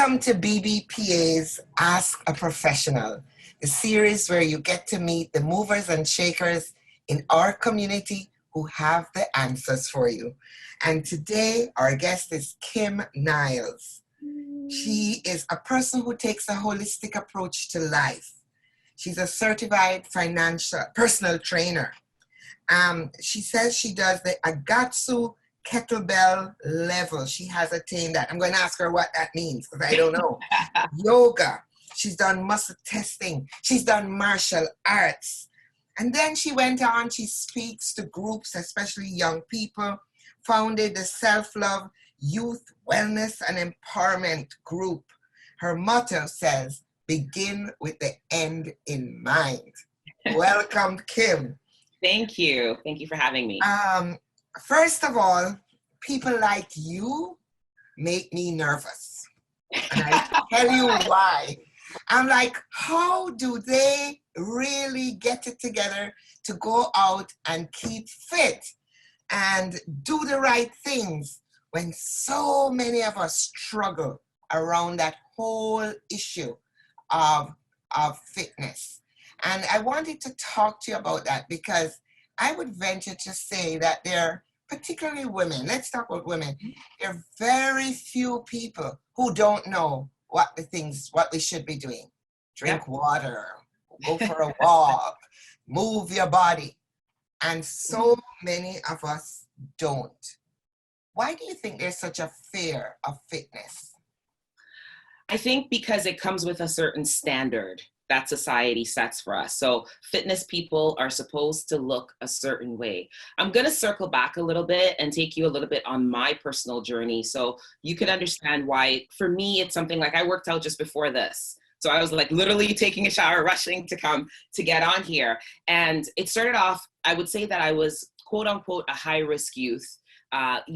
Welcome to BBPA's Ask a Professional, the series where you get to meet the movers and shakers in our community who have the answers for you. And today, our guest is Kim Niles. She is a person who takes a holistic approach to life. She's a certified personal trainer. She says she does the Agatsu kettlebell level. She has attained that. I'm going to ask her what that means because I don't know. Yoga. She's done muscle testing. She's done martial arts. And then she went on, she speaks to groups, especially young people, founded the Self-Love Youth Wellness and Empowerment Group. Her motto says, begin with the end in mind. Welcome, Kim. Thank you. Thank you for having me. First of all, people like you make me nervous. And I tell you why. I'm like, how do they really get it together to go out and keep fit and do the right things when so many of us struggle around that whole issue of fitness? And I wanted to talk to you about that because I would venture to say that there, particularly women, let's talk about women, there are very few people who don't know what we should be doing. Drink water, go for a walk, move your body. And so many of us don't. Why do you think there's such a fear of fitness? I think because it comes with a certain standard that society sets for us. So fitness people are supposed to look a certain way. I'm going to circle back a little bit and take you a little bit on my personal journey so you can understand why, for me, it's something like I worked out just before this. So I was like literally taking a shower, rushing to come to get on here. And it started off, I would say that I was quote unquote a high risk youth,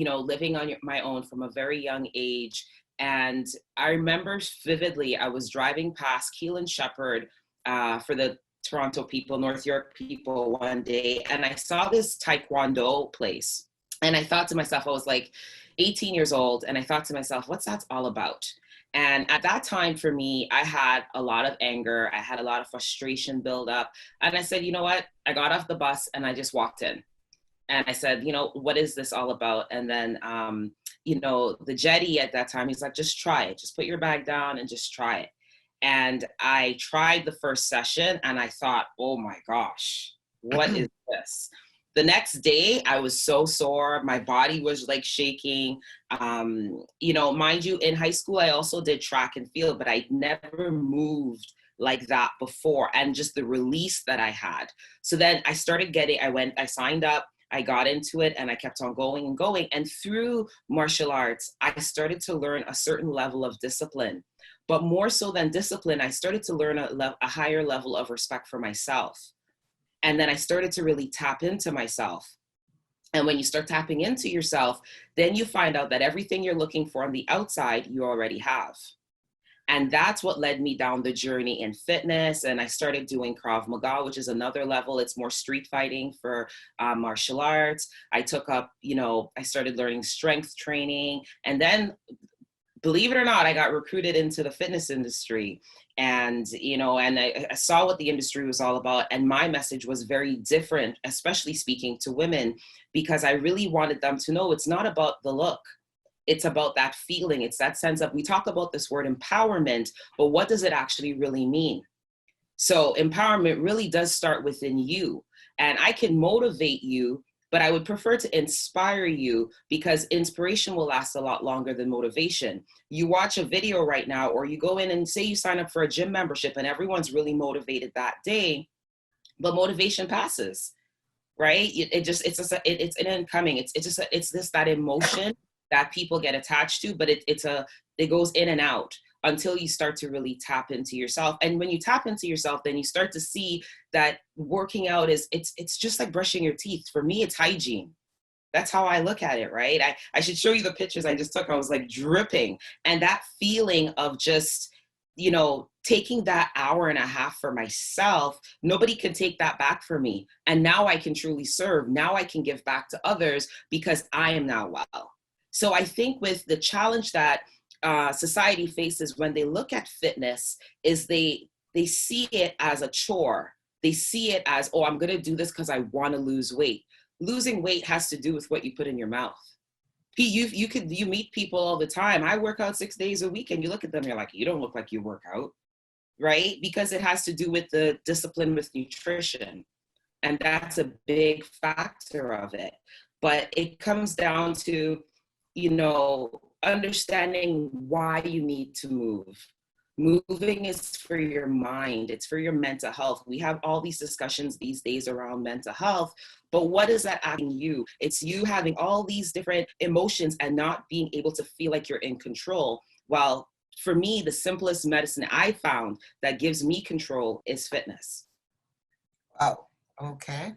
living on my own from a very young age. And I remember vividly, I was driving past Keel and Shepherd for the Toronto people, North York people one day, and I saw this Taekwondo place. And I thought to myself, I was like 18 years old, and I thought to myself, what's that all about? And at that time for me, I had a lot of anger. I had a lot of frustration build up. And I said, you know what? I got off the bus and I just walked in. And I said, what is this all about? And then, the jetty at that time, he's like, just try it. Just put your bag down and just try it. And I tried the first session and I thought, oh my gosh, what is this? The next day, I was so sore. My body was like shaking. Mind you, in high school, I also did track and field, but I never moved like that before. And just the release that I had. So then I signed up. I got into it and I kept on going and going. And through martial arts, I started to learn a certain level of discipline. But more so than discipline, I started to learn a higher level of respect for myself. And then I started to really tap into myself. And when you start tapping into yourself, then you find out that everything you're looking for on the outside, you already have. And that's what led me down the journey in fitness. And I started doing Krav Maga, which is another level. It's more street fighting for martial arts. I took up, I started learning strength training. And then, believe it or not, I got recruited into the fitness industry. And, I saw what the industry was all about. And my message was very different, especially speaking to women, because I really wanted them to know it's not about the look. It's about that feeling. It's that sense of, we talk about this word empowerment, but what does it actually really mean? So empowerment really does start within you. And I can motivate you, but I would prefer to inspire you because inspiration will last a lot longer than motivation. You watch a video right now, or you go in and say you sign up for a gym membership and everyone's really motivated that day, but motivation passes, right? It's an incoming. It's that emotion that people get attached to, but it goes in and out until you start to really tap into yourself. And when you tap into yourself, then you start to see that working out it's just like brushing your teeth. For me, it's hygiene. That's how I look at it, right? I should show you the pictures I just took. I was like dripping. And that feeling of just, taking that hour and a half for myself, nobody can take that back from me. And now I can truly serve. Now I can give back to others because I am now well. So I think with the challenge that society faces when they look at fitness is they see it as a chore. They see it as, oh, I'm going to do this because I want to lose weight. Losing weight has to do with what you put in your mouth. You meet people all the time. I work out 6 days a week, and you look at them, you're like, you don't look like you work out, right? Because it has to do with the discipline with nutrition, and that's a big factor of it. But it comes down to, understanding why you need to move. Moving is for your mind, it's for your mental health. We have all these discussions these days around mental health, but what is that asking you? It's you having all these different emotions and not being able to feel like you're in control. Well, for me, the simplest medicine I found that gives me control is fitness. Oh, okay.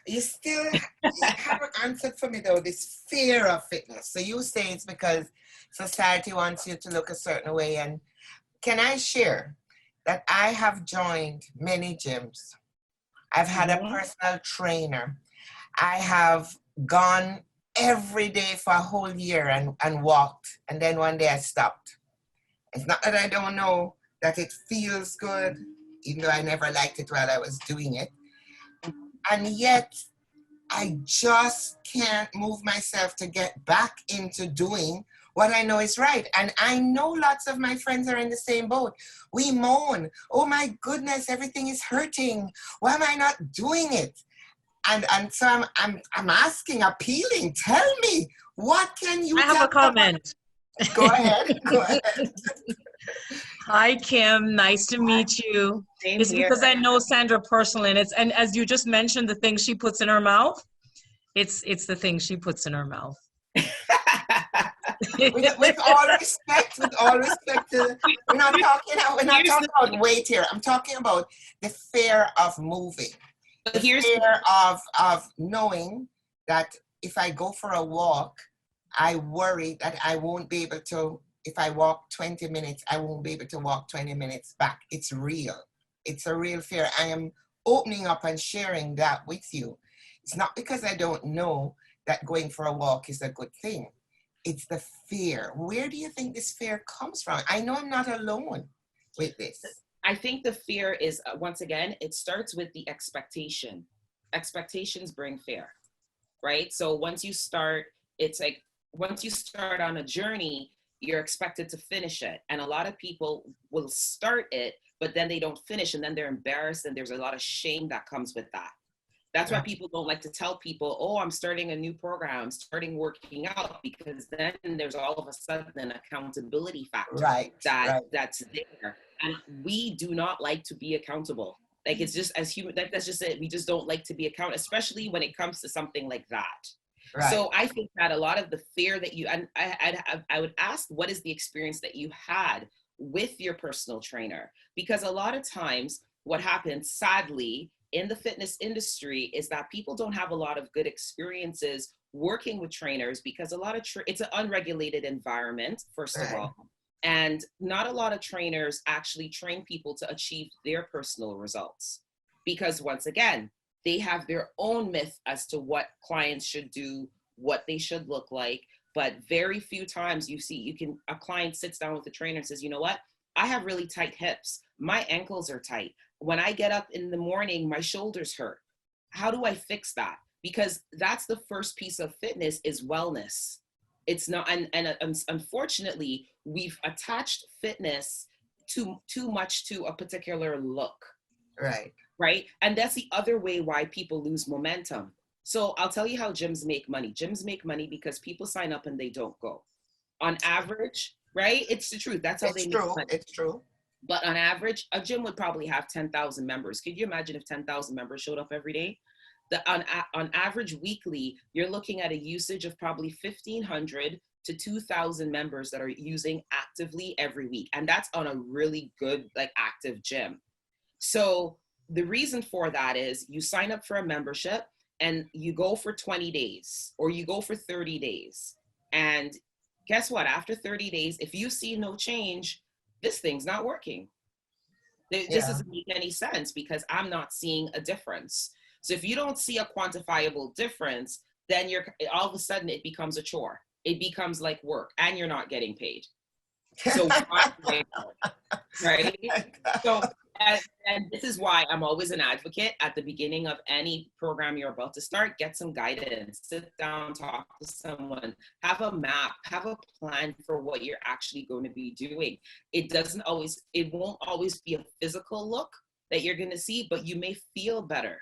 You still haven't answered for me though, this fear of fitness. So you say it's because society wants you to look a certain way. And can I share that I have joined many gyms? I've had a personal trainer. I have gone every day for a whole year and walked. And then one day I stopped. It's not that I don't know that it feels good, even though I never liked it while I was doing it. And yet I just can't move myself to get back into doing what I know is right. And I know lots of my friends are in the same boat. We moan, oh my goodness, everything is hurting. Why am I not doing it? And so I'm asking, appealing, tell me, what can you I have a comment. Go ahead. Go ahead. Hi, Kim. Nice to meet you. Same It's here. because I know Sandra personally, and as you just mentioned, the things she puts in her mouth, it's the things she puts in her mouth. with all respect, we're not talking about weight here. I'm talking about the fear of moving. The fear of knowing that if I go for a walk, I worry that I won't be able to, if I walk 20 minutes, I won't be able to walk 20 minutes back. It's real. It's a real fear. I am opening up and sharing that with you. It's not because I don't know that going for a walk is a good thing. It's the fear. Where do you think this fear comes from? I know I'm not alone with this. I think the fear is, once again, it starts with the expectation. Expectations bring fear, right? So once you start, it's like, once you start on a journey, you're expected to finish it. And a lot of people will start it, but then they don't finish, and then they're embarrassed, and there's a lot of shame that comes with that. That's why people don't like to tell people, oh, I'm starting a new program, I'm starting working out, because then there's all of a sudden an accountability factor that's there. And we do not like to be accountable. Like, it's just, as human, that's just it. We just don't like to be accountable, especially when it comes to something like that. Right. So I think that a lot of the fear that you, and I would ask, what is the experience that you had with your personal trainer? Because a lot of times what happens, sadly, in the fitness industry is that people don't have a lot of good experiences working with trainers, because a lot of, it's an unregulated environment, first of all. And not a lot of trainers actually train people to achieve their personal results. Because once again, they have their own myth as to what clients should do, what they should look like. But very few times a client sits down with the trainer and says, you know what? I have really tight hips. My ankles are tight. When I get up in the morning, my shoulders hurt. How do I fix that? Because that's the first piece of fitness, is wellness. It's not, and unfortunately, we've attached fitness too much to a particular look. Right. And that's the other way why people lose momentum. So I'll tell you how gyms make money. Gyms make money because people sign up and they don't go. On average, right? It's the truth. That's how they make money. It's true. But on average, a gym would probably have 10,000 members. Could you imagine if 10,000 members showed up every day? On average weekly, you're looking at a usage of probably 1,500 to 2,000 members that are using actively every week. And that's on a really good, like, active gym. So the reason for that is you sign up for a membership and you go for 20 days or you go for 30 days. And guess what? After 30 days, if you see no change, this thing's not working. This doesn't make any sense, because I'm not seeing a difference. So if you don't see a quantifiable difference, then all of a sudden it becomes a chore. It becomes like work, and you're not getting paid. So why work out, right? So, and this is why I'm always an advocate at the beginning of any program you're about to start. Get some guidance, sit down, talk to someone, have a map, have a plan for what you're actually going to be doing. It won't always be a physical look that you're going to see, but you may feel better,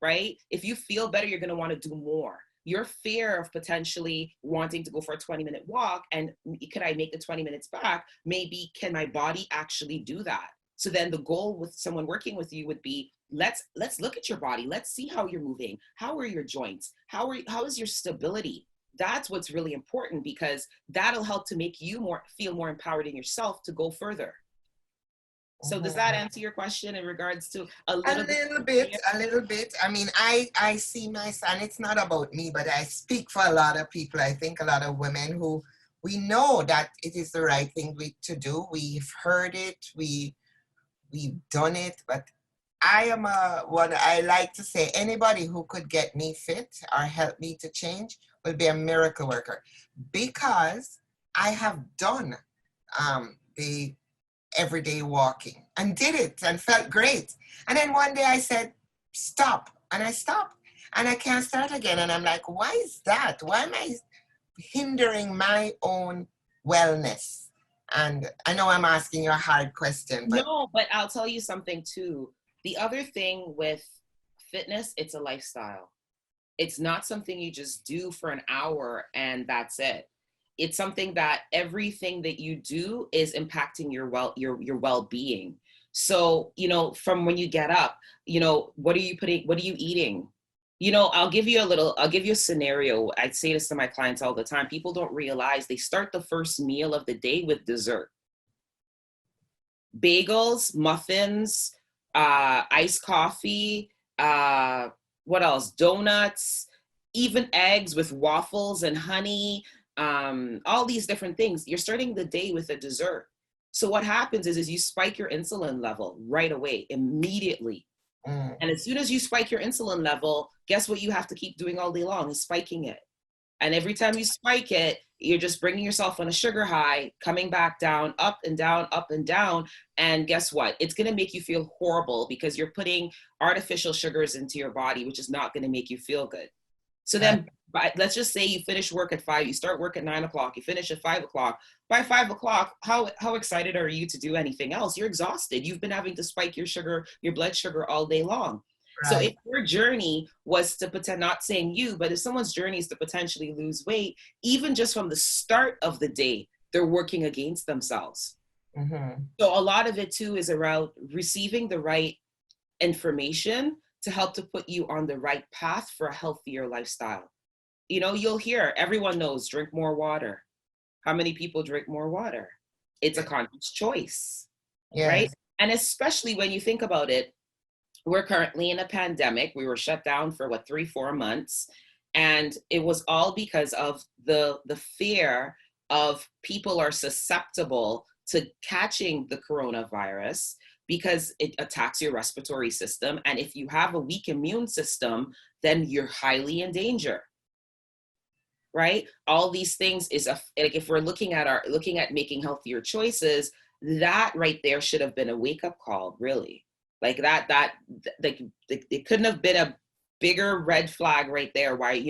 right? If you feel better, you're going to want to do more. Your fear of potentially wanting to go for a 20-minute walk and could I make the 20 minutes back? Maybe can my body actually do that? So then the goal with someone working with you would be, let's look at your body. Let's see how you're moving. How are your joints? How is your stability? That's what's really important, because that'll help to make you feel more empowered in yourself to go further. So does that answer your question in regards to a little bit? A little bit. I mean, I see my son, it's not about me, but I speak for a lot of people. I think a lot of women who we know that it is the right thing to do. We've heard it, we've done it, but I like to say anybody who could get me fit or help me to change will be a miracle worker, because I have done the everyday walking and did it and felt great. And then one day I said, stop. And I stopped and I can't start again. And I'm like, why is that? Why am I hindering my own wellness? And I know I'm asking you a hard question. But no, but I'll tell you something too. The other thing with fitness, it's a lifestyle. It's not something you just do for an hour and that's it. It's something that everything that you do is impacting your well-being. So, from when you get up, what are you eating? I'll give you a scenario. I say this to my clients all the time. People don't realize they start the first meal of the day with dessert. Bagels, muffins, iced coffee, what else? Donuts, even eggs with waffles and honey. All these different things. You're starting the day with a dessert. So what happens is you spike your insulin level right away, immediately. And as soon as you spike your insulin level, guess what you have to keep doing all day long is spiking it. And every time you spike it, you're just bringing yourself on a sugar high, coming back down, up and down, up and down. And guess what? It's going to make you feel horrible because you're putting artificial sugars into your body, which is not going to make you feel good. So then let's just say you finish work at 5, you start work at 9 o'clock, you finish at 5 o'clock. By 5 o'clock, how excited are you to do anything else? You're exhausted. You've been having to spike your blood sugar all day long. Right. So if your journey was to pretend, not saying you, but if someone's journey is to potentially lose weight, even just from the start of the day, they're working against themselves. Mm-hmm. So a lot of it too is around receiving the right information to help to put you on the right path for a healthier lifestyle. You'll hear, everyone knows, drink more water. How many people drink more water? It's a conscious choice, yes. Right? And especially when you think about it, we're currently in a pandemic. We were shut down for 3-4 months. And it was all because of the fear of people are susceptible to catching the coronavirus because it attacks your respiratory system. And if you have a weak immune system, then you're highly in danger. Right? All these things if we're looking at making healthier choices, that right there should have been a wake-up call, really. Like it couldn't have been a bigger red flag right there. Why,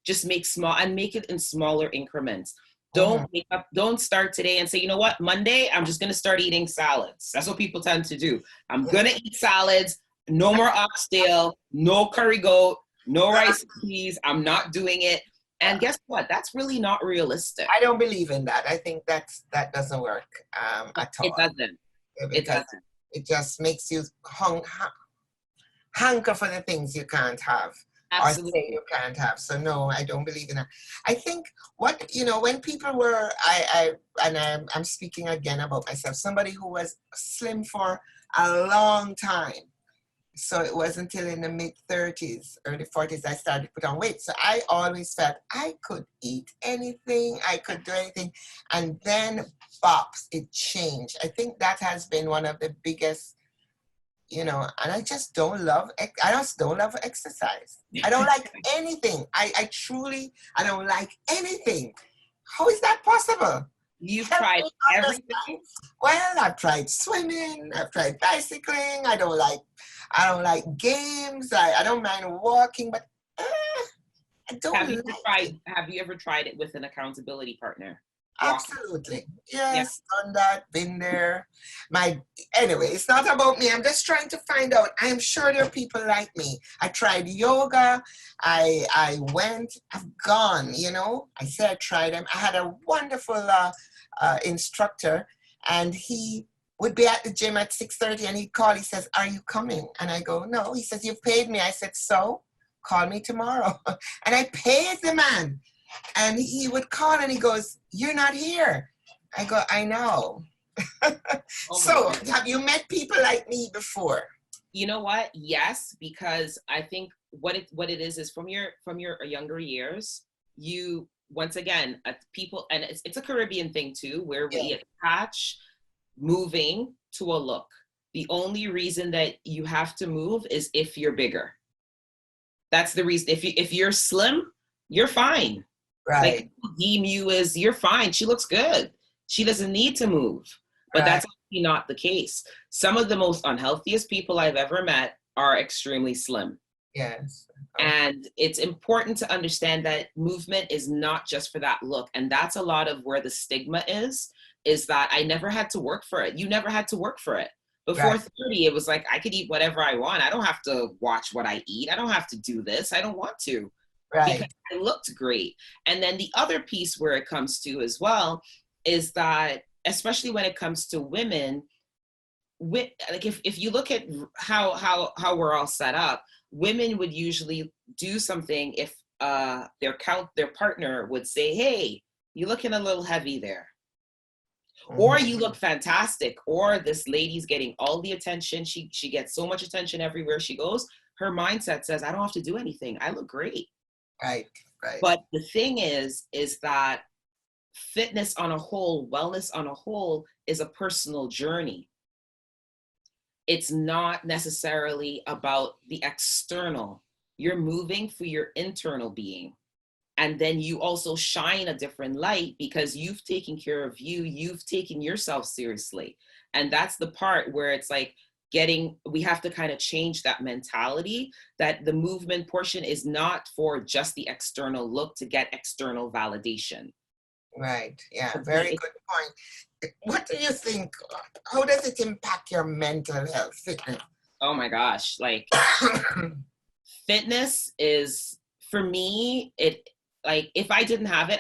just make it in smaller increments. Don't start today and say, you know what, Monday, I'm just going to start eating salads. That's what people tend to do. I'm going to eat salads, no more oxtail, no curry goat, no rice and peas. I'm not doing it. And guess what? That's really not realistic. I don't believe in that. I think that doesn't work at all. It doesn't. It doesn't. It just makes you hanker for the things you can't have. Absolutely. Or say you can't have. So no, I don't believe in that. I think when people were, I'm speaking again about myself, somebody who was slim for a long time. So it wasn't until in the mid-30s, early 40s, I started to put on weight. So I always felt I could eat anything, I could do anything. And then, bops, it changed. I think that has been one of the biggest, and I just don't love exercise. I don't like anything. I don't like anything. How is that possible? You've Help tried me everything. understand. Well, I've tried swimming, I've tried bicycling, I don't like games, I don't mind walking, but I don't like it. Have you ever tried it with an accountability partner? Walking. Absolutely. Yeah. Yes, done that, been there. Anyway, it's not about me. I'm just trying to find out. I am sure there are people like me. I tried yoga. I've gone, I said I tried them. I had a wonderful instructor, and he would be at the gym at 6:30, and he'd call. He says, "Are you coming?" And I go, "No." He says, "You've paid me." I said, "So call me tomorrow." And I paid the man. And he would call and he goes, "You're not here." I go, "I know." Oh my So, goodness. have you met people like me before? You know what? Yes, because I think what it is from your younger years, you once again people, and it's a Caribbean thing too, where Yeah, we attach moving to a look. The only reason that you have to move is if you're bigger. That's the reason. If you're slim, you're fine. Like right, people deem you as you're fine. She looks good. She doesn't need to move. But right, that's actually not the case. Some of the most unhealthiest people I've ever met are extremely slim. yes. Oh, And it's important to understand that movement is not just for that look. And that's a lot of where the stigma is that I never had to work for it. You never had to work for it. Before right, 30, it was like I could eat whatever I want. I don't have to watch what I eat. I don't have to do this. I don't want to because right, I looked great. And then the other piece where it comes to as well is that, especially when it comes to women, like if you look at how we're all set up, women would usually do something if their partner would say, "Hey, you're looking a little heavy there," or mhm, "You look fantastic," or "This lady's getting all the attention. She gets so much attention everywhere she goes." Her mindset says, "I don't have to do anything. I look great." right, right, But the thing is that fitness on a whole, wellness on a whole, is a personal journey. It's not necessarily about the external. You're moving for your internal being. And then you also shine a different light because you've taken care of you, you've taken yourself seriously. And that's the part where it's like we have to kind of change that mentality that the movement portion is not for just the external look to get external validation. right. Yeah, To very be, good point. What do you think? How does it impact your mental health, fitness? oh my gosh, like fitness is for me, it like if I didn't have it,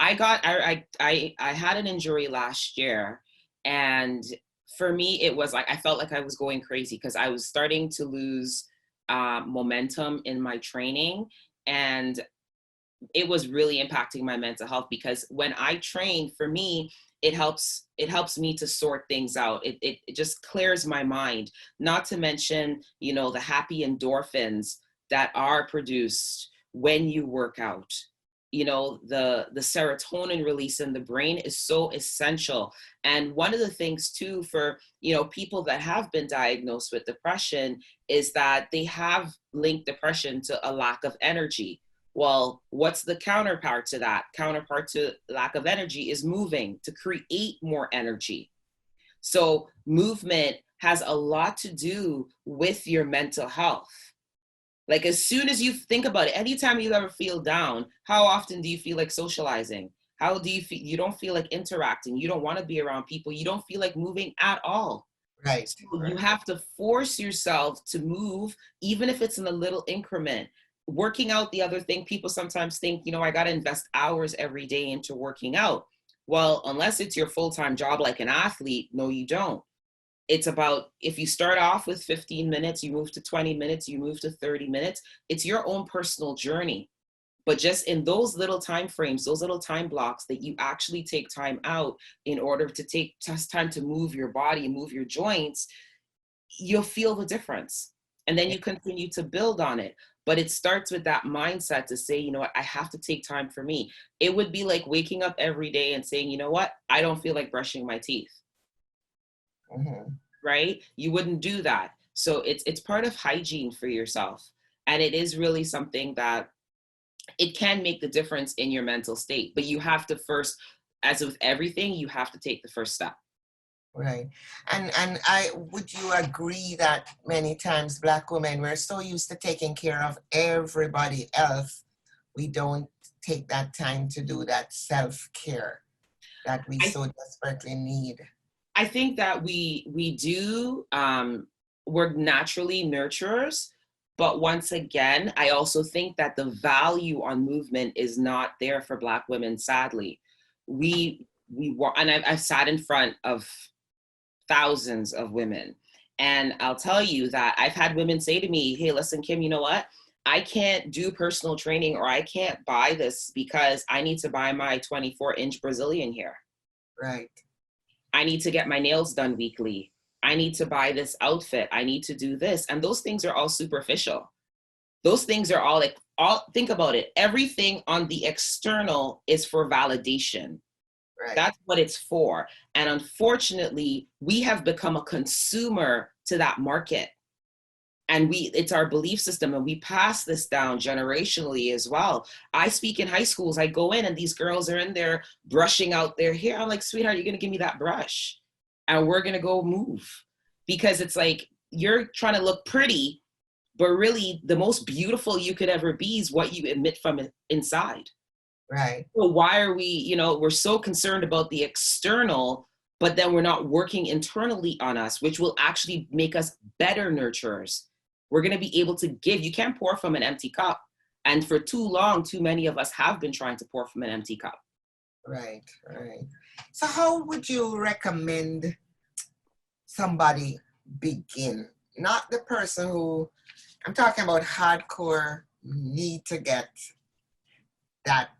I had an injury last year, and for me it was like I felt like I was going crazy because I was starting to lose momentum in my training, and it was really impacting my mental health because when I train, for me, it helps me to sort things out. It just clears my mind. Not to mention, the happy endorphins that are produced when you work out. The serotonin release in the brain is so essential. And one of the things too for people that have been diagnosed with depression is that they have linked depression to a lack of energy. Well, what's the counterpart to that? Counterpart to lack of energy is moving to create more energy. So, movement has a lot to do with your mental health. Like, as soon as you think about it, anytime you ever feel down, how often do you feel like socializing? How do you feel? You don't feel like interacting. You don't want to be around people. You don't feel like moving at all. Right, So you right, have to force yourself to move, even if it's in a little increment. Working out, the other thing, people sometimes think, I got to invest hours every day into working out. Well, unless it's your full-time job like an athlete, no, you don't. It's about if you start off with 15 minutes, you move to 20 minutes, you move to 30 minutes. It's your own personal journey. But just in those little time frames, those little time blocks that you actually take time out in order to take just time to move your body, move your joints, you'll feel the difference. And then yeah, you continue to build on it. But it starts with that mindset to say, what, I have to take time for me. It would be like waking up every day and saying, what, I don't feel like brushing my teeth, mhm, right? You wouldn't do that. So it's part of hygiene for yourself. And it is really something that it can make the difference in your mental state. But you have to first as with everything, you have to take the first step. Right. And I would you agree that many times Black women, we're so used to taking care of everybody else, we don't take that time to do that self-care that we I, so desperately need. I think that we do, we're naturally nurturers, but once again, I also think that the value on movement is not there for Black women, sadly. And I've sat in front of thousands of women. And I'll tell you that I've had women say to me, hey, listen, Kim, you know what? I can't do personal training, or I can't buy this because I need to buy my 24-inch Brazilian hair. Right. I need to get my nails done weekly. I need to buy this outfit. I need to do this. And those things are all superficial. Those things are all like, think about it. Everything on the external is for validation. Right. That's what it's for. And unfortunately, we have become a consumer to that market. And it's our belief system, and we pass this down generationally as well. I speak in high schools, I go in and these girls are in there brushing out their hair. I'm like, sweetheart, you're gonna give me that brush and we're gonna go move. Because it's like, you're trying to look pretty, but really the most beautiful you could ever be is what you emit from inside. Right. So why are we, we're so concerned about the external, but then we're not working internally on us, which will actually make us better nurturers. We're going to be able to give. You can't pour from an empty cup. And for too long, too many of us have been trying to pour from an empty cup. Right, right. So how would you recommend somebody begin? Not the person who, I'm talking about hardcore need to get that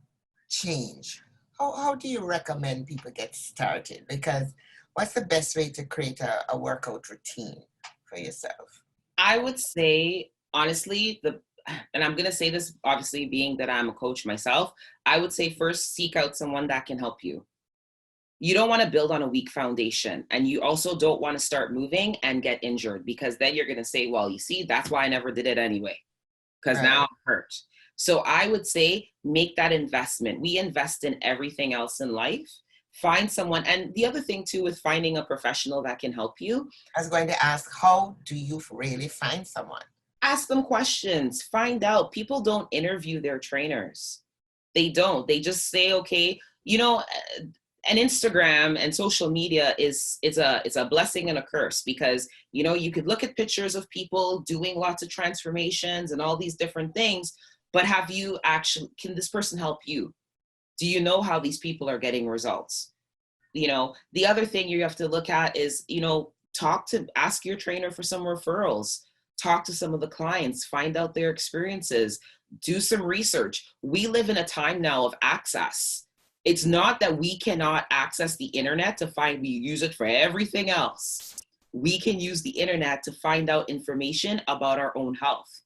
change. How do you recommend people get started? Because what's the best way to create a workout routine for yourself? I would say, honestly, and I'm going to say this, obviously, being that I'm a coach myself, I would say first seek out someone that can help you. You don't want to build on a weak foundation, and you also don't want to start moving and get injured, because then you're going to say, well, you see, that's why I never did it anyway, because now I'm hurt. So I would say make that investment. We invest in everything else in life. Find someone. And the other thing too, with finding a professional that can help you. I was going to ask, how do you really find someone? Ask them questions. Find out. People don't interview their trainers. They don't. They just say, okay, and Instagram and social media it's a blessing and a curse, because you could look at pictures of people doing lots of transformations and all these different things, but can this person help you? Do you know how these people are getting results? The other thing you have to look at is, ask your trainer for some referrals, talk to some of the clients, find out their experiences, do some research. We live in a time now of access. It's not that we cannot access the internet we use it for everything else. We can use the internet to find out information about our own health.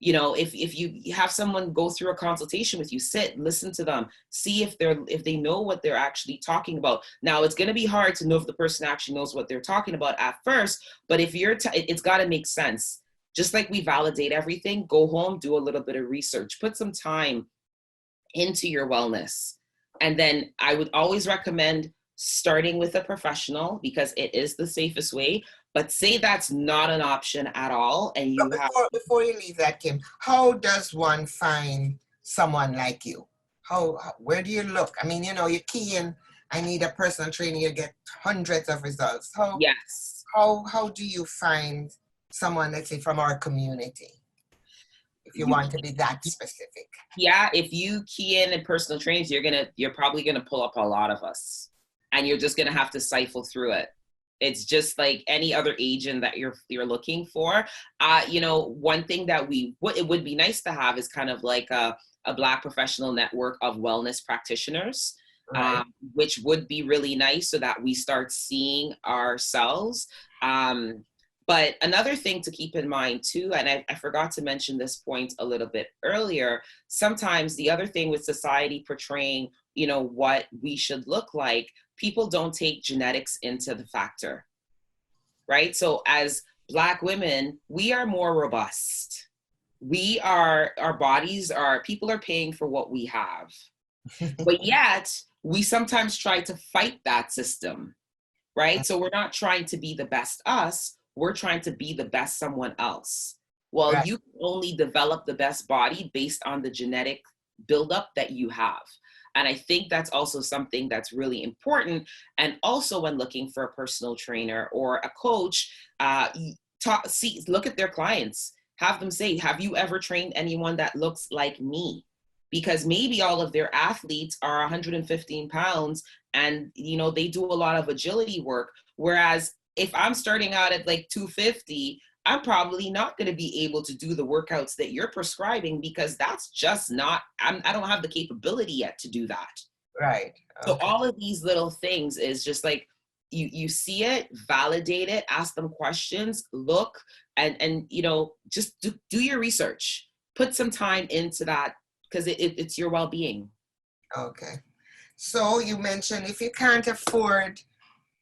If you have someone go through a consultation with you, sit, listen to them, see if they know what they're actually talking about. Now, it's going to be hard to know if the person actually knows what they're talking about at first, but if it's got to make sense. Just like we validate everything, go home, do a little bit of research, put some time into your wellness. And then I would always recommend starting with a professional, because it is the safest way. But say that's not an option at all, and before you leave that, Kim, how does one find someone like you? Where do you look? I mean, you key in, I need a personal trainer, you get hundreds of results. Yes. How do you find someone, let's say, from our community, if you want to be that specific? Yeah, if you key in personal trainers, you're probably gonna pull up a lot of us, and you're just gonna have to siphon through it. It's just like any other agent that you're looking for. One thing that it would be nice to have is kind of like a Black professional network of wellness practitioners, right. Which would be really nice, so that we start seeing ourselves. But another thing to keep in mind too, and I forgot to mention this point a little bit earlier, sometimes the other thing with society portraying, what we should look like, people don't take genetics into the factor, right? So as Black women, we are more robust. Our bodies people are paying for what we have. But yet we sometimes try to fight that system, right? So we're not trying to be the best us, we're trying to be the best someone else. Well, Right. you can only develop the best body based on the genetic buildup that you have. And I think that's also something that's really important. And also, when looking for a personal trainer or a coach, look at their clients. Have them say, "Have you ever trained anyone that looks like me?" Because maybe all of their athletes are 115 pounds, and they do a lot of agility work. Whereas if I'm starting out at like 250, I'm probably not going to be able to do the workouts that you're prescribing, because that's just not, I don't have the capability yet to do that. Right. So Okay. all of these little things is just like, you see it, validate it, ask them questions, look, and just do your research. Put some time into that, because it's your well-being. Okay. So you mentioned if you can't afford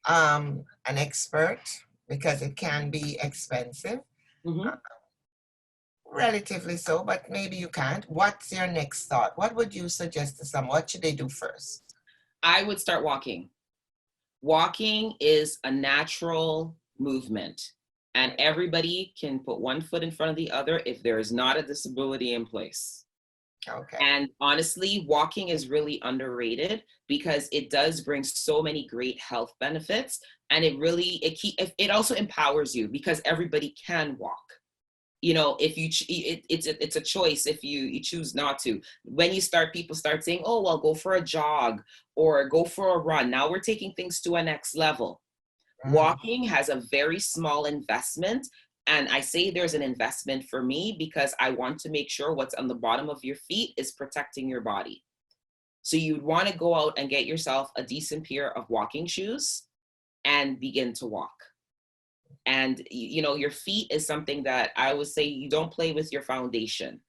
an expert, because it can be expensive, Mhm. relatively so, but maybe you can't. What's your next thought? What would you suggest to someone? What should they do first? I would start walking. Walking is a natural movement, and everybody can put one foot in front of the other if there is not a disability in place. Okay. And honestly, walking is really underrated, because it does bring so many great health benefits, and it also empowers you, because everybody can walk. If it's a choice if you choose not to. When people start saying, "Oh, well, go for a jog or go for a run." Now we're taking things to a next level. Mhm. Walking has a very small investment. And I say there's an investment for me because I want to make sure what's on the bottom of your feet is protecting your body. So you'd want to go out and get yourself a decent pair of walking shoes and begin to walk. And your feet is something that I would say you don't play with your foundation.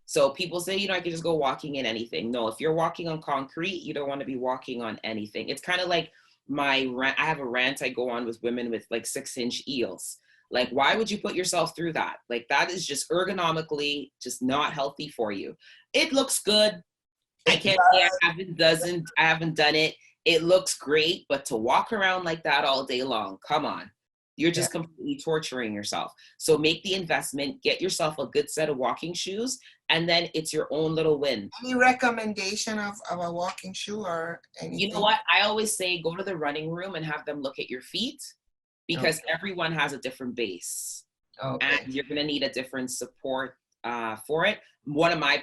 So people say, I can just go walking in anything. No, if you're walking on concrete, you don't want to be walking on anything. It's kind of like I have a rant I go on with women with like 6-inch heels. Like, why would you put yourself through that? Like, that is just ergonomically just not healthy for you. It looks good. I It can't say I haven't done it. It looks great, but to walk around like that all day long, come on. You're Yeah. just completely torturing yourself. So make the investment, get yourself a good set of walking shoes, and then it's your own little win. Any recommendation of a walking shoe or You know anything? what? I always say go to the running room and have them look at your feet, because Okay. everyone has a different base, and Okay. you're going to need a different support for it. One of my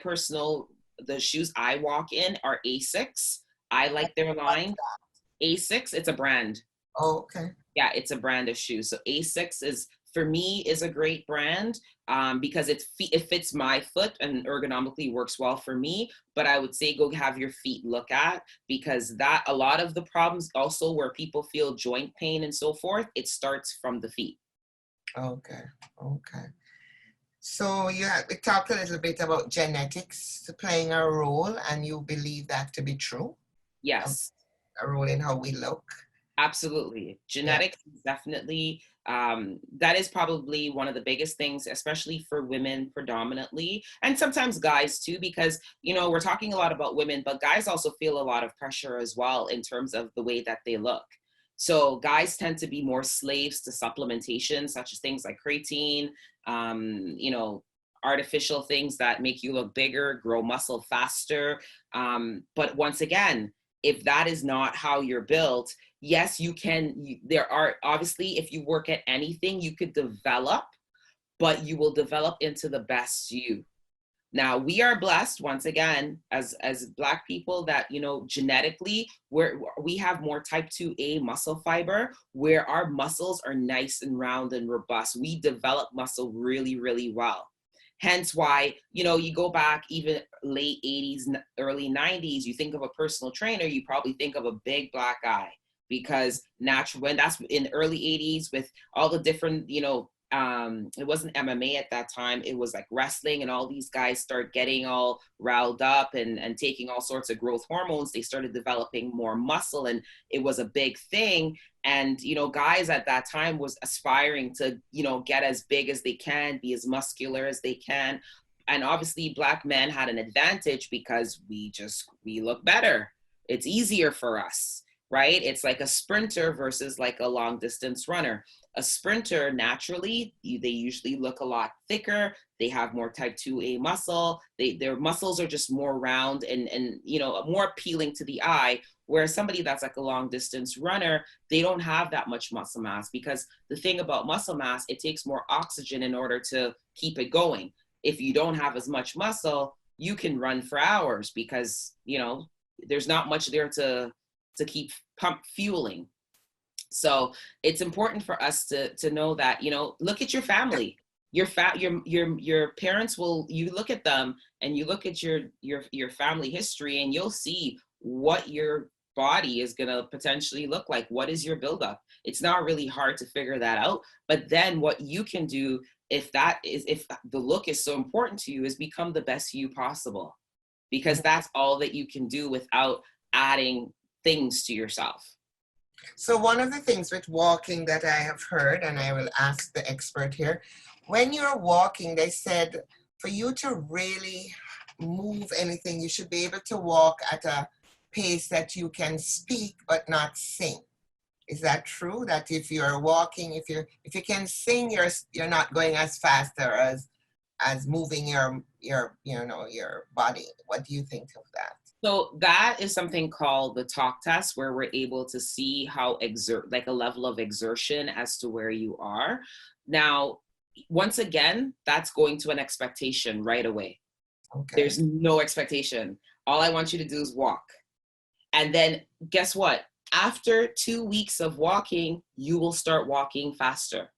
the shoes I walk in are Asics. I like their What's line. that? Asics, it's a brand. Okay. Yeah, it's a brand of shoes. So Asics for me, is a great brand, because it fits my foot and ergonomically works well for me. But I would say go have your feet look at, because that a lot of the problems also where people feel joint pain and so forth, it starts from the feet. Okay. Okay. So we talked a little bit about genetics playing a role, and you believe that to be true, a, Yes. a role in how we look. Absolutely. Yeah. Genetics is definitely, that is probably one of the biggest things, especially for women predominantly, and sometimes guys too, because, we're talking a lot about women, but guys also feel a lot of pressure as well in terms of the way that they look. So guys tend to be more slaves to supplementation, such as things like creatine, artificial things that make you look bigger, grow muscle faster. But once again, if that is not how you're built, yes, there are obviously, if you work at anything, you could develop, but you will develop into the best you. Now, we are blessed once again as Black people that, genetically we have more type 2A muscle fiber, where our muscles are nice and round and robust. We develop muscle really, really well. Hence why, you go back even late 80s, early 90s, you think of a personal trainer, you probably think of a big Black guy, because when that's in the early 80s with all the different, it wasn't MMA at that time, it was like wrestling, and all these guys start getting all riled up and taking all sorts of growth hormones. They started developing more muscle, and it was a big thing. And guys at that time was aspiring to get as big as they can, be as muscular as they can. And obviously Black men had an advantage because we look better. It's easier for us, right? It's like a sprinter versus like a long distance runner. A sprinter, naturally, they usually look a lot thicker. They have more type 2A muscle. Their muscles are just more round and more appealing to the eye. Whereas somebody that's like a long distance runner, they don't have that much muscle mass, because the thing about muscle mass, it takes more oxygen in order to keep it going. If you don't have as much muscle, you can run for hours because, there's not much there to keep fueling. So it's important for us to know that, look at your family. Your parents you look at them and you look at your family history, and you'll see what your body is going to potentially look like. What is your buildup? It's not really hard to figure that out. But then what you can do, if the look is so important to you, is become the best you possible, because that's all that you can do without adding things to yourself. So one of the things with walking that I have heard, and I will ask the expert here, when you're walking, they said for you to really move anything, you should be able to walk at a pace that you can speak but not sing. Is that true? That if you're walking, if you can sing, you're not going as fast or as moving your body. What do you think of that? So that is something called the talk test, where we're able to see how like a level of exertion as to where you are. Now, once again, that's going to an expectation right away. Okay. There's no expectation. All I want you to do is walk. And then guess what? After 2 weeks of walking, you will start walking faster.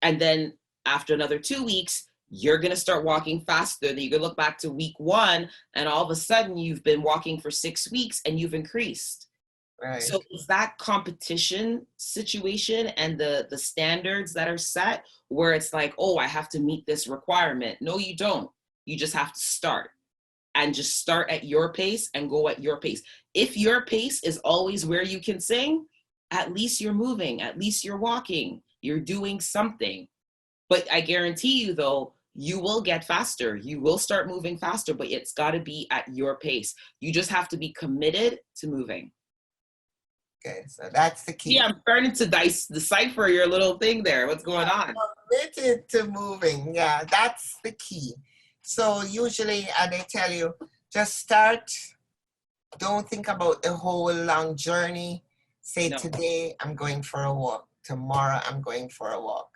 And then after another 2 weeks, you're going to start walking faster. Then you can look back to week 1, and all of a sudden you've been walking for 6 weeks and you've increased. Right. So it's that competition situation and the standards that are set, where it's like, oh, I have to meet this requirement. No, you don't. You just have to start. And just start at your pace and go at your pace. If your pace is always where you can sing, at least you're moving, at least you're walking, you're doing something. But I guarantee you, though, you will get faster. You will start moving faster, but it's got to be at your pace. You just have to be committed to moving. Okay, so that's the key. Yeah, I'm starting to decipher your little thing there. What's going on? Committed to moving. Yeah, that's the key. So usually they tell you, just start. Don't think about the whole long journey. Say, no. Today I'm going for a walk. Tomorrow I'm going for a walk.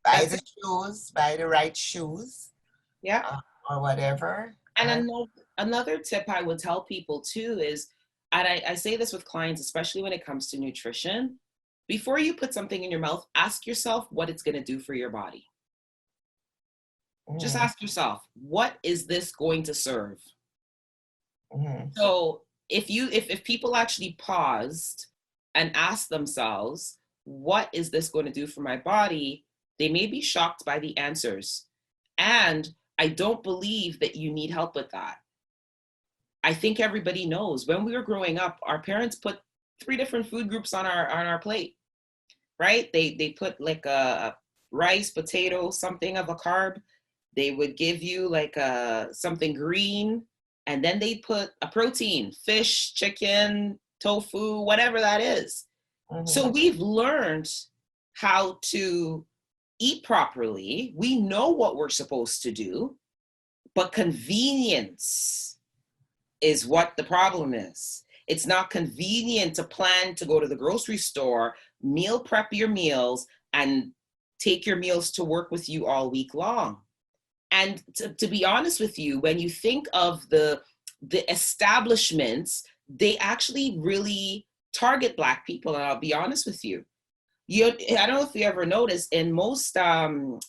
Buy the shoes, buy the right shoes. Yeah. Or whatever. And another tip I would tell people too is, and I say this with clients, especially when it comes to nutrition, before you put something in your mouth, ask yourself what it's going to do for your body. Just ask yourself, what is this going to serve? So if people actually paused and asked themselves, what is this going to do for my body? They may be shocked by the answers. And I don't believe that you need help with that. I think everybody knows when we were growing up, our parents put 3 different food groups on our plate, right? They put like a rice, potato, something of a carb. They would give you like something green, and then they put a protein, fish, chicken, tofu, whatever that is. So we've learned how to eat properly. We know what we're supposed to do, but convenience is what the problem is. It's not convenient to plan to go to the grocery store, meal prep your meals, and take your meals to work with you all week long. And to be honest with you, when you think of the establishments, they actually really target Black people. And I'll be honest with you. I don't know if you ever noticed, in most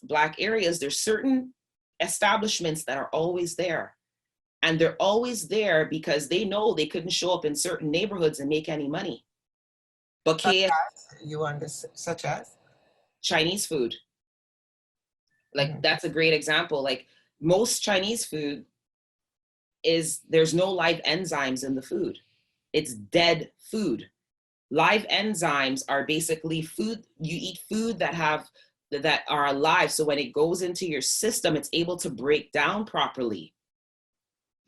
Black areas, there's certain establishments that are always there. And they're always there because they know they couldn't show up in certain neighborhoods and make any money. But such as? Chinese food. Like, that's a great example. Like, most Chinese food there's no live enzymes in the food. It's dead food. Live enzymes are basically food. You eat food that are alive. So when it goes into your system, it's able to break down properly.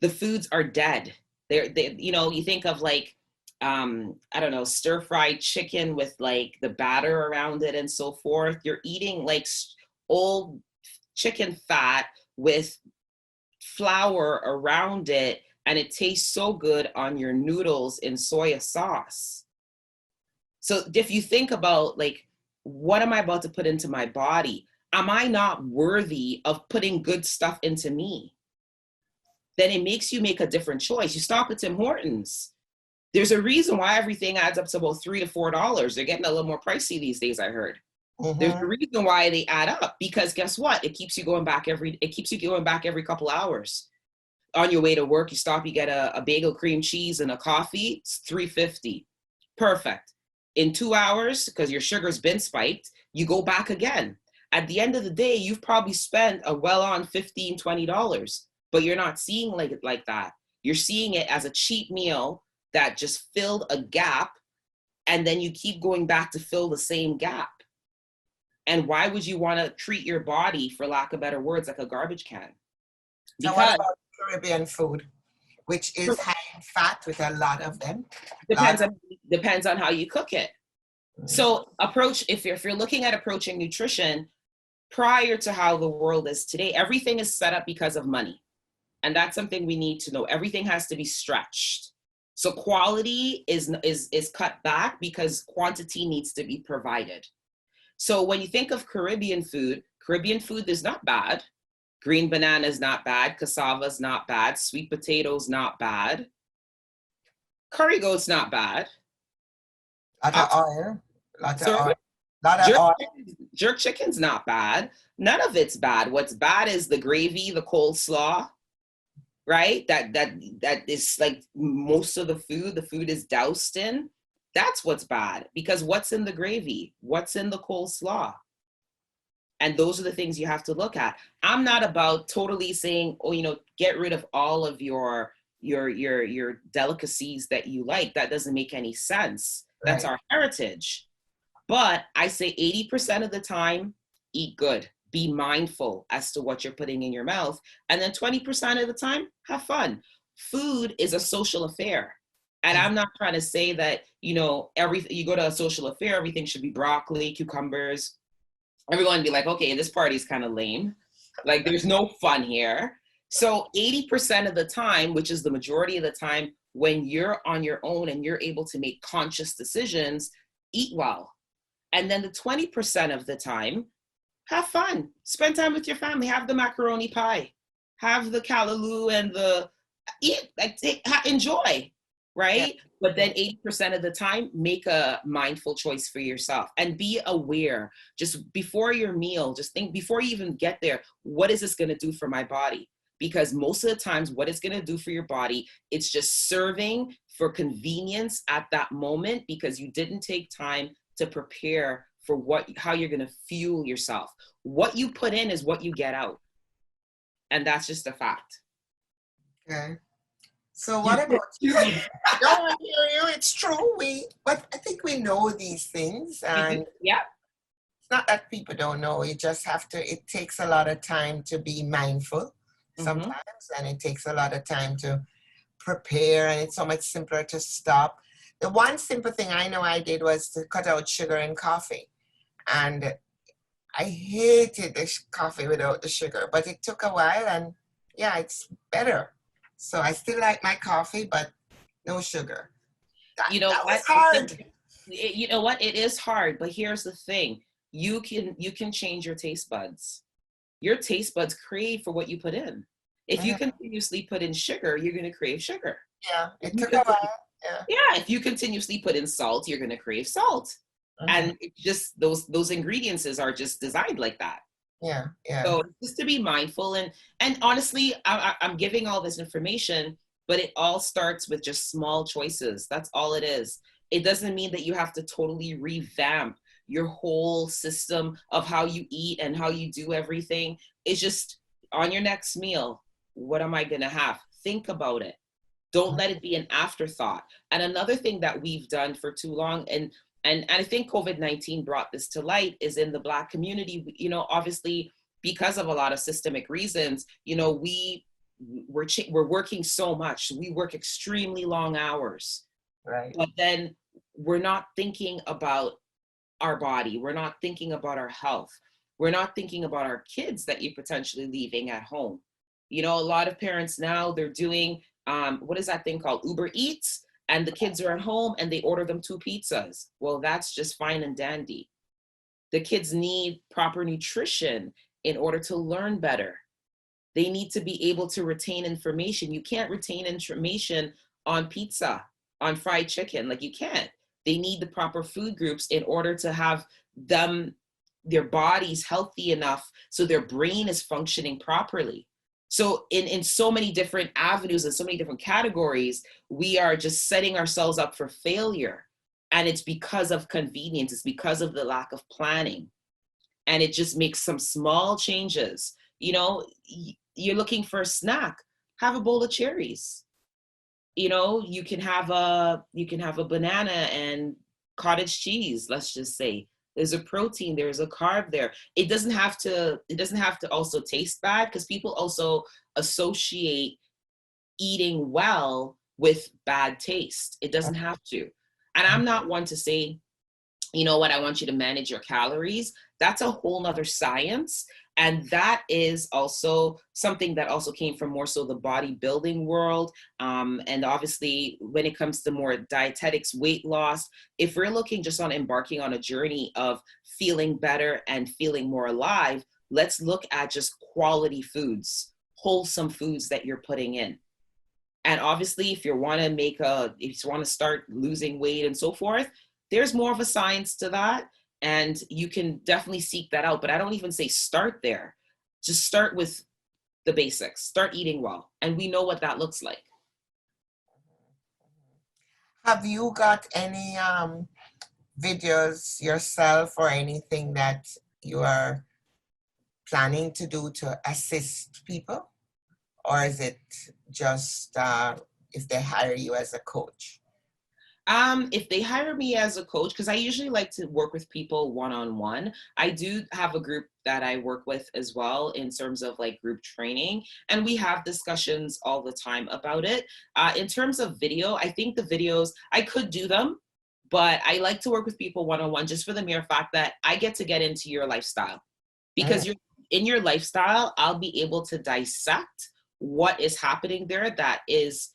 The foods are dead. You know, you think of like, I don't know, stir-fried chicken with like the batter around it and so forth. You're eating like old chicken fat with flour around it, and it tastes so good on your noodles in soya sauce. So if you think about like, what am I about to put into my body? Am I not worthy of putting good stuff into me? Then it makes you make a different choice. You stop at Tim Hortons. There's a reason why everything adds up to about $3 to $4. They're getting a little more pricey these days, I heard. There's a reason why they add up, because guess what? It keeps you going back every couple hours. On your way to work, you stop, you get a bagel, cream cheese, and a coffee. It's $3.50. Perfect. In 2 hours, because your sugar's been spiked, you go back again. At the end of the day, you've probably spent a well on $15, $20, but you're not seeing it like that. You're seeing it as a cheap meal that just filled a gap, and then you keep going back to fill the same gap. And why would you want to treat your body, for lack of better words, like a garbage can? Because, now what about Caribbean food, which is high in fat with a lot of them? Depends on how you cook it. So if you're looking at approaching nutrition prior to how the world is today, everything is set up because of money. And that's something we need to know. Everything has to be stretched. So quality is cut back because quantity needs to be provided. So when you think of Caribbean food is not bad. Green banana is not bad. Cassava is not bad. Sweet potatoes not bad. Curry goat's not bad. Jerk chicken's not bad. None of it's bad. What's bad is the gravy, the coleslaw, right? That is like most of the food is doused in. That's what's bad, because what's in the gravy? What's in the coleslaw? And those are the things you have to look at. I'm not about totally saying, get rid of all of your delicacies that you like. That doesn't make any sense. Right. That's our heritage. But I say 80% of the time, eat good. Be mindful as to what you're putting in your mouth. And then 20% of the time, have fun. Food is a social affair. And I'm not trying to say that, everything, you go to a social affair, everything should be broccoli, cucumbers. Everyone be like, okay, this party's kind of lame. Like, there's no fun here. So 80% of the time, which is the majority of the time, when you're on your own and you're able to make conscious decisions, eat well. And then the 20% of the time, have fun. Spend time with your family. Have the macaroni pie. Have the callaloo and enjoy. Right? Yeah. But then 80% of the time, make a mindful choice for yourself and be aware. Just before your meal, just think, before you even get there, what is this going to do for my body? Because most of the times, what it's going to do for your body, it's just serving for convenience at that moment, because you didn't take time to prepare for how you're going to fuel yourself. What you put in is what you get out. And that's just a fact. Okay. So what about you? I don't hear you. It's true. But I think we know these things, and yeah, it's not that people don't know. You just have to. It takes a lot of time to be mindful sometimes, and it takes a lot of time to prepare, and it's so much simpler to stop. The one simple thing I know I did was to cut out sugar in coffee, and I hated the coffee without the sugar, but it took a while, and yeah, it's better. So I still like my coffee, but no sugar. That was hard. You know what? It is hard, but here's the thing. You can change your taste buds. Your taste buds crave for what you put in. If you continuously put in sugar, you're going to crave sugar. Yeah, it took a while. Yeah, if you continuously put in salt, you're going to crave salt. And it's just those ingredients are just designed like that. Yeah. So just to be mindful, and honestly, I'm giving all this information, but it all starts with just small choices. That's all it is. It doesn't mean that you have to totally revamp your whole system of how you eat and how you do everything. It's just on your next meal, what am I going to have? Think about it. Don't let it be an afterthought. And another thing that we've done for too long, and I think COVID-19 brought this to light, is in the Black community, obviously because of a lot of systemic reasons, we we're working so much. We work extremely long hours, Right. but then we're not thinking about our body. We're not thinking about our health. We're not thinking about our kids that you're potentially leaving at home. You know, a lot of parents now, they're doing, what is that thing called? Uber Eats, and the kids are at home and they order them 2 pizzas. Well, that's just fine and dandy. The kids need proper nutrition in order to learn better. They need to be able to retain information. You can't retain information on pizza, on fried chicken. Like, you can't. They need the proper food groups in order to have them, their bodies healthy enough so their brain is functioning properly. So in so many different avenues and so many different categories, we are just setting ourselves up for failure. And it's because of convenience. It's because of the lack of planning. And it just makes some small changes. You know, you're looking for a snack, have a bowl of cherries. You know, you can have a banana and cottage cheese, let's just say. There's a protein, there's a carb there. It doesn't have to also taste bad, because people also associate eating well with bad taste. It doesn't have to. And I'm not one to say, you know what, I want you to manage your calories. That's a whole nother science. And that is also something that also came from more so the bodybuilding world. And obviously, when it comes to more dietetics, weight loss, if we're looking just on embarking on a journey of feeling better and feeling more alive, let's look at just quality foods, wholesome foods that you're putting in. And obviously, if you want to start losing weight and so forth, there's more of a science to that. And you can definitely seek that out. But I don't even say start there. Just start with the basics. Start eating well. And we know what that looks like. Have you got any videos yourself or anything that you are planning to do to assist people? Or is it just if they hire you as a coach? If they hire me as a coach, because I usually like to work with people one-on-one. I do have a group that I work with as well in terms of like group training, and we have discussions all the time about it. In terms of video, I think the videos, I could do them, but I like to work with people one-on-one just for the mere fact that I get to get into your lifestyle. Because you're in your lifestyle, I'll be able to dissect what is happening there that is,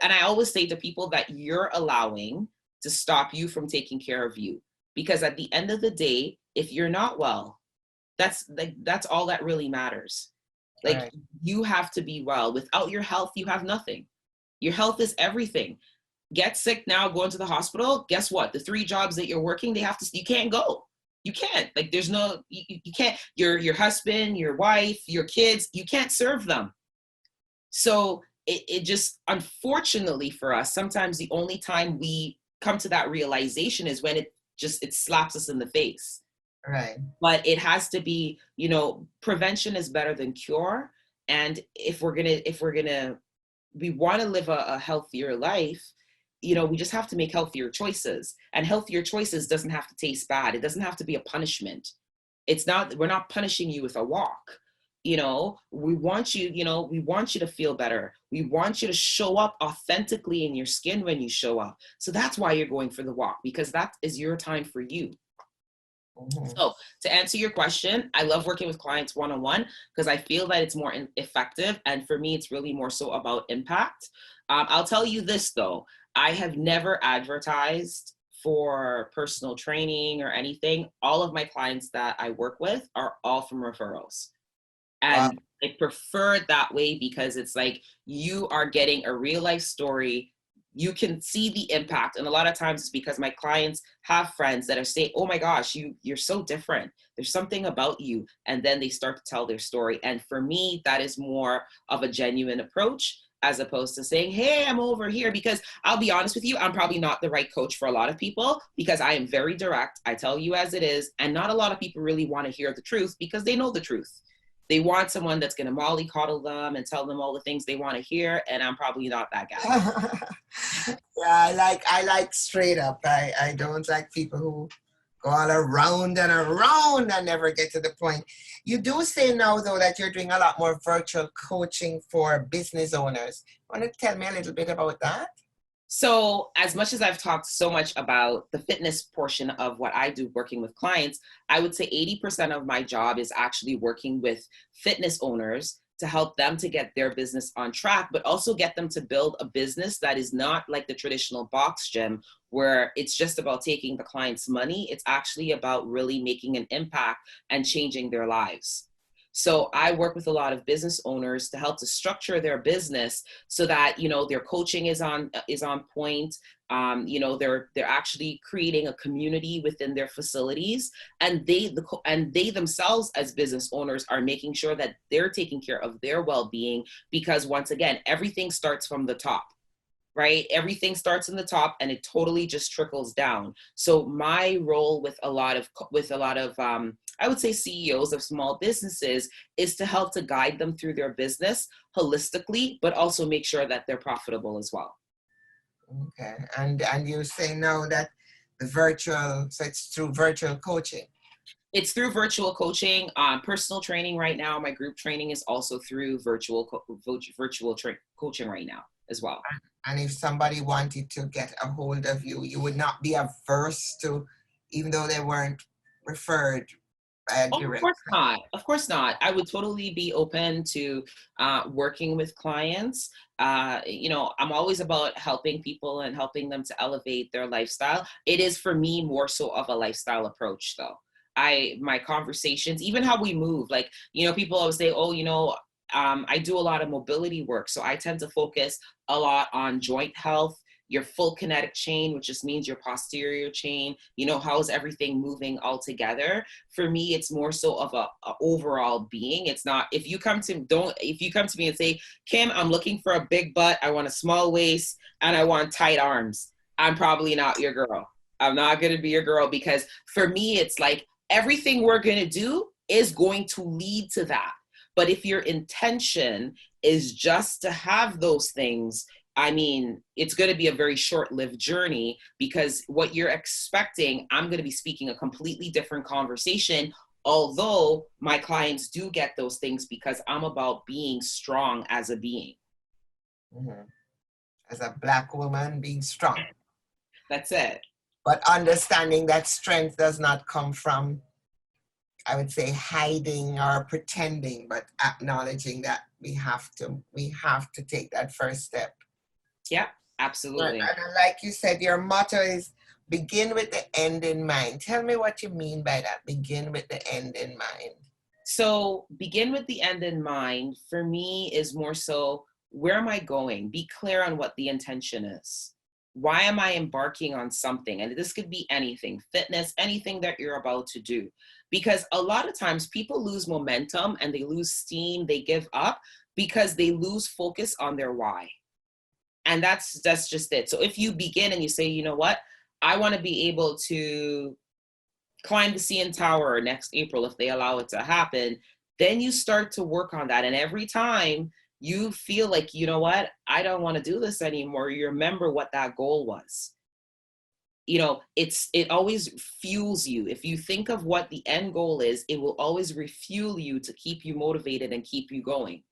and I always say to people that you're allowing to stop you from taking care of you. Because at the end of the day, if you're not well, that's all that really matters. Like, Right. you have to be well. Without your health, you have nothing. Your health is everything. Get sick now, go into the hospital. Guess what? The 3 jobs that you're working, you can't go. You can't. Like, there's no, you can't, your husband, your wife, your kids, you can't serve them. So it just, unfortunately for us, sometimes the only time we come to that realization is when it slaps us in the face. Right. But it has to be, prevention is better than cure. And if we want to live a healthier life, we just have to make healthier choices. And healthier choices doesn't have to taste bad. It doesn't have to be a punishment. We're not punishing you with a walk. We want you to feel better. We want you to show up authentically in your skin when you show up. So that's why you're going for the walk, because that is your time for you. So to answer your question, I love working with clients one-on-one because I feel that it's more effective. And for me, it's really more so about impact. I'll tell you this though, I have never advertised for personal training or anything. All of my clients that I work with are all from referrals. And I prefer it that way because it's like you are getting a real life story. You can see the impact. And a lot of times it's because my clients have friends that are saying, oh my gosh, you're so different. There's something about you. And then they start to tell their story. And for me, that is more of a genuine approach as opposed to saying, hey, I'm over here. Because I'll be honest with you, I'm probably not the right coach for a lot of people because I am very direct. I tell you as it is. And not a lot of people really want to hear the truth because they know the truth. They want someone that's going to mollycoddle them and tell them all the things they want to hear. And I'm probably not that guy. Yeah, I like straight up. I don't like people who go all around and never get to the point. You do say now, though, that you're doing a lot more virtual coaching for business owners. Want to tell me a little bit about that? So as much as I've talked so much about the fitness portion of what I do working with clients, I would say 80% of my job is actually working with fitness owners to help them to get their business on track, but also get them to build a business that is not like the traditional box gym where it's just about taking the client's money. It's actually about really making an impact and changing their lives. So I work with a lot of business owners to help to structure their business so that, you know, their coaching is on point. You know, they're actually creating a community within their facilities, and they themselves as business owners are making sure that they're taking care of their well-being, because once again, everything starts from the top. Right? Everything starts in the top and it totally just trickles down. So my role with a lot of I would say CEOs of small businesses is to help to guide them through their business holistically, but also make sure that they're profitable as well. Okay. And you say now that so it's through virtual coaching. It's through virtual coaching, personal training right now. My group training is also through virtual coaching right now as well. And if somebody wanted to get a hold of you, you would not be averse to, even though they weren't referred by a direct. Of course not. Of course not. I would totally be open to working with clients. You know, I'm always about helping people and helping them to elevate their lifestyle. It is for me more so of a lifestyle approach, though. My conversations, even how we move, like, you know, people always say, oh, you know, I do a lot of mobility work. So I tend to focus a lot on joint health, your full kinetic chain, which just means your posterior chain, you know, how is everything moving all together? For me, it's more so of a overall being. It's not, if you come to me and say, Kim, I'm looking for a big butt, I want a small waist, and I want tight arms, I'm probably not your girl. I'm not going to be your girl, because for me, it's like everything we're going to do is going to lead to that. But if your intention is just to have those things, I mean, it's going to be a very short-lived journey, because what you're expecting, I'm going to be speaking a completely different conversation, although my clients do get those things, because I'm about being strong as a being. Mm-hmm. As a Black woman, being strong. That's it. But understanding that strength does not come from, I would say, hiding or pretending, but acknowledging that we have to take that first step. Yeah, absolutely. And like you said, your motto is begin with the end in mind. Tell me what you mean by that. Begin with the end in mind. So begin with the end in mind, for me, is more so, where am I going? Be clear on what the intention is. Why am I embarking on something? And this could be anything, fitness, anything that you're about to do. Because a lot of times people lose momentum and they lose steam, they give up because they lose focus on their why. And that's just it. So if you begin and you say, you know what, I want to be able to climb the CN Tower next April, if they allow it to happen, then you start to work on that. And every time you feel like, you know what, I don't want to do this anymore, you remember what that goal was. You know, it always fuels you. If you think of what the end goal is, it will always refuel you to keep you motivated and keep you going.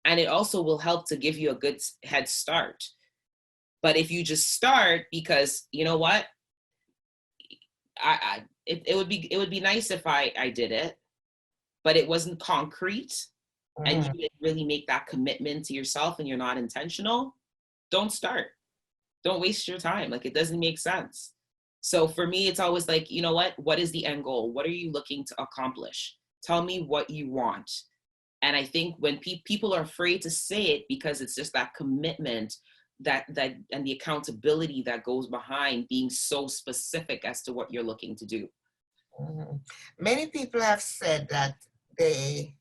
And it also will help to give you a good head start. But if you just start because, you know what, it would be nice if I did it, but it wasn't concrete, and you didn't really make that commitment to yourself, and you're not intentional, don't start. Don't waste your time. Like, it doesn't make sense. So for me, it's always like, you know what is the end goal? What are you looking to accomplish? Tell me what you want. And I think when people are afraid to say it, because it's just that commitment that and the accountability that goes behind being so specific as to what you're looking to do. Mm-hmm. Many people have said that they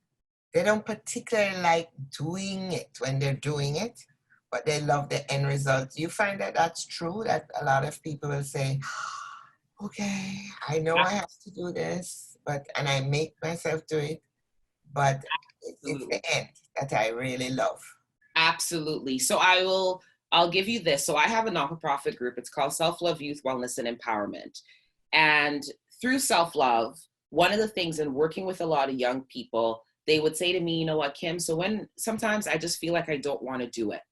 don't particularly like doing it when they're doing it, but they love the end result. Do you find that that's true? That a lot of people will say, okay, I know I have to do this, and I make myself do it, but it's the end that I really love. Absolutely. So I'll give you this. So I have a not-for-profit group. It's called Self-Love Youth Wellness and Empowerment. And through self-love, one of the things in working with a lot of young people, they would say to me, you know what, Kim, so when sometimes I just feel like I don't want to do it.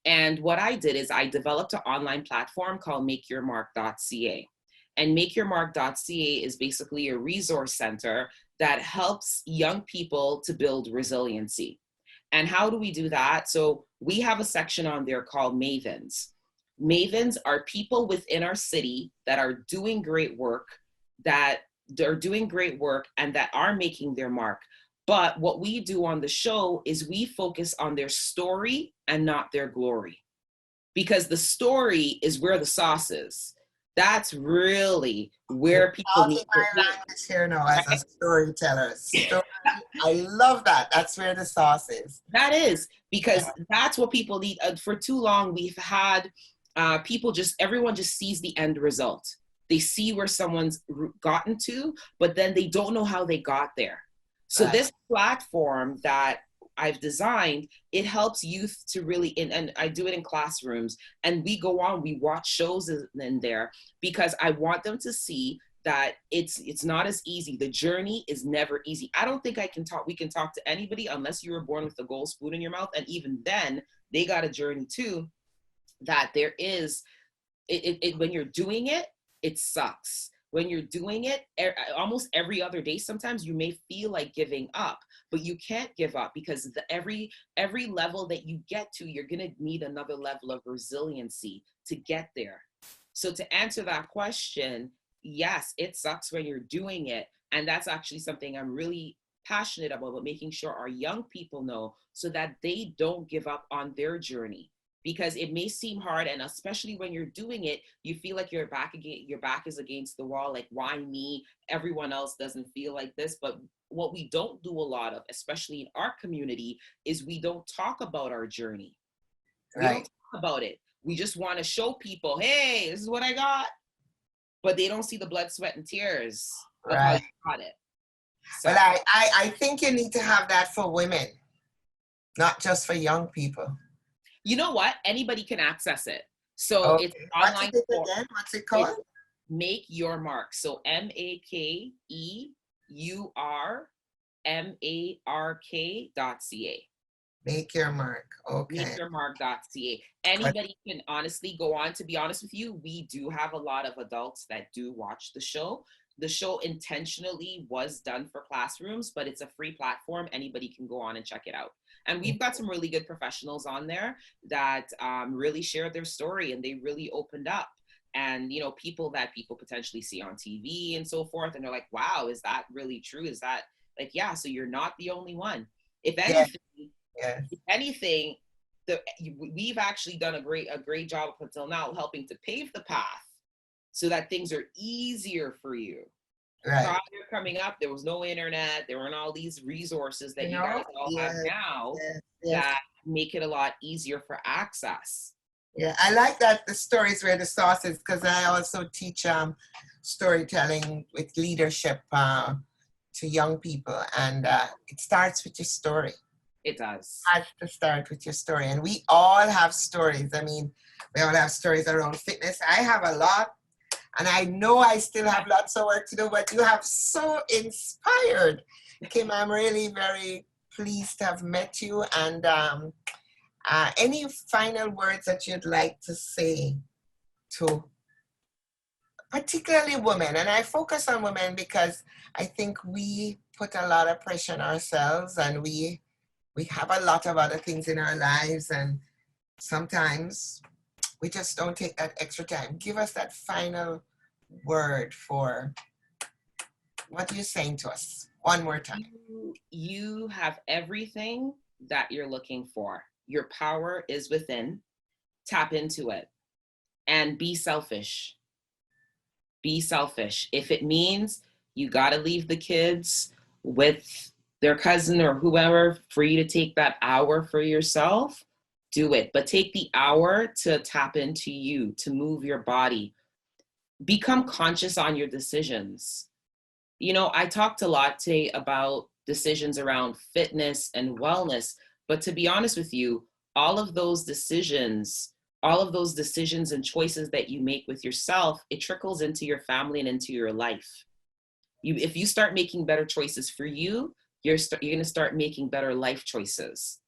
And what I did is I developed an online platform called makeyourmark.ca. And makeyourmark.ca is basically a resource center that helps young people to build resiliency. And how do we do that? So we have a section on there called Mavens. Mavens are people within our city that are doing great work, and that are making their mark. But what we do on the show is we focus on their story and not their glory. Because the story is where the sauce is. That's really where people need to my language here now as a storyteller. I love that. That's where the sauce is. That is, because that's what people need. For too long, we've had everyone just sees the end result. They see where someone's gotten to, but then they don't know how they got there. So this platform that I've designed, it helps youth to really, and I do it in classrooms, and we watch shows in there, because I want them to see that it's not as easy. The journey is never easy. I don't think we can talk to anybody unless you were born with a gold spoon in your mouth. And even then, they got a journey too, that there is, when you're doing it, it sucks. When you're doing it almost every other day, sometimes you may feel like giving up, but you can't give up, because every level that you get to, you're going to need another level of resiliency to get there. So to answer that question, yes, it sucks when you're doing it. And that's actually something I'm really passionate about making sure our young people know, so that they don't give up on their journey. Because it may seem hard, and especially when you're doing it, you feel like your back is against the wall, like, why me? Everyone else doesn't feel like this. But what we don't do a lot of, especially in our community, is we don't talk about our journey. We don't talk about it. We just want to show people, hey, this is what I got. But they don't see the blood, sweat, and tears of how you got it. So, But I think you need to have that for women, not just for young people. You know what? Anybody can access it. So it's online. What's it called? Make Your Mark. So MakeYourMark.ca. Make Your Mark. Okay. MakeYourMark.ca. Anybody can honestly go on. To be honest with you, we do have a lot of adults that do watch the show. The show intentionally was done for classrooms, but it's a free platform. Anybody can go on and check it out. And we've got some really good professionals on there that really shared their story, and they really opened up. And, you know, people that people potentially see on TV and so forth. And they're like, wow, is that really true? Is that like, yeah, so you're not the only one. If anything, we've actually done a great job up until now helping to pave the path so that things are easier for you. Prior coming up, there was no internet. There weren't all these resources that you guys all have now that make it a lot easier for access. Yeah, I like that, the stories where the sauce is, because I also teach storytelling with leadership to young people, and it starts with your story. It does. It has to start with your story, and we all have stories. I mean, we all have stories around fitness. I have a lot. And I know I still have lots of work to do, but you have so inspired. Kim, I'm really very pleased to have met you. And any final words that you'd like to say to particularly women? And I focus on women because I think we put a lot of pressure on ourselves, and we have a lot of other things in our lives, and sometimes we just don't take that extra time. Give us that final word for what you're saying to us one more time. You have everything that you're looking for. Your power is within. Tap into it and be selfish. Be selfish. If it means you got to leave the kids with their cousin or whoever for you to take that hour for yourself, do it. But take the hour to tap into you, to move your body. Become conscious on your decisions. You know, I talked a lot today about decisions around fitness and wellness, but to be honest with you, all of those decisions and choices that you make with yourself, it trickles into your family and into your life. If you start making better choices for you, you're going to start making better life choices.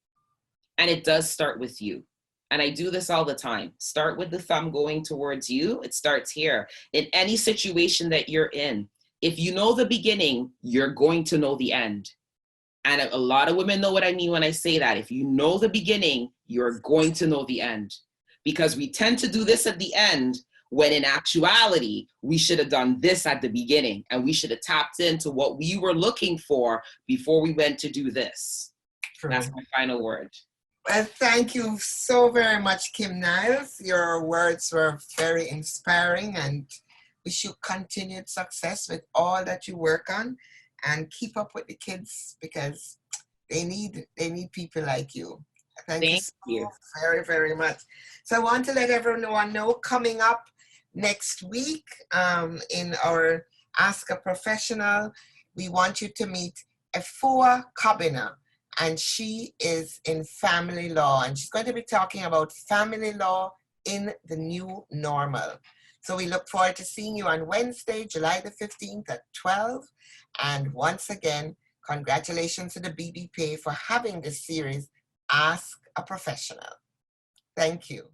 And it does start with you. And I do this all the time. Start with the thumb going towards you. It starts here. In any situation that you're in, if you know the beginning, you're going to know the end. And a lot of women know what I mean when I say that. If you know the beginning, you're going to know the end. Because we tend to do this at the end, when in actuality, we should have done this at the beginning. And we should have tapped into what we were looking for before we went to do this. True. That's my final word. Well, thank you so very much, Kim Niles. Your words were very inspiring, and wish you continued success with all that you work on, and keep up with the kids because they need people like you. Thank you so very, very much. So I want to let everyone know, coming up next week in our Ask a Professional, we want you to meet Efua Kabina. And she is in family law, and she's going to be talking about family law in the new normal. So we look forward to seeing you on Wednesday, July the 15th at 12. And once again, congratulations to the BBPA for having this series, Ask a Professional. Thank you.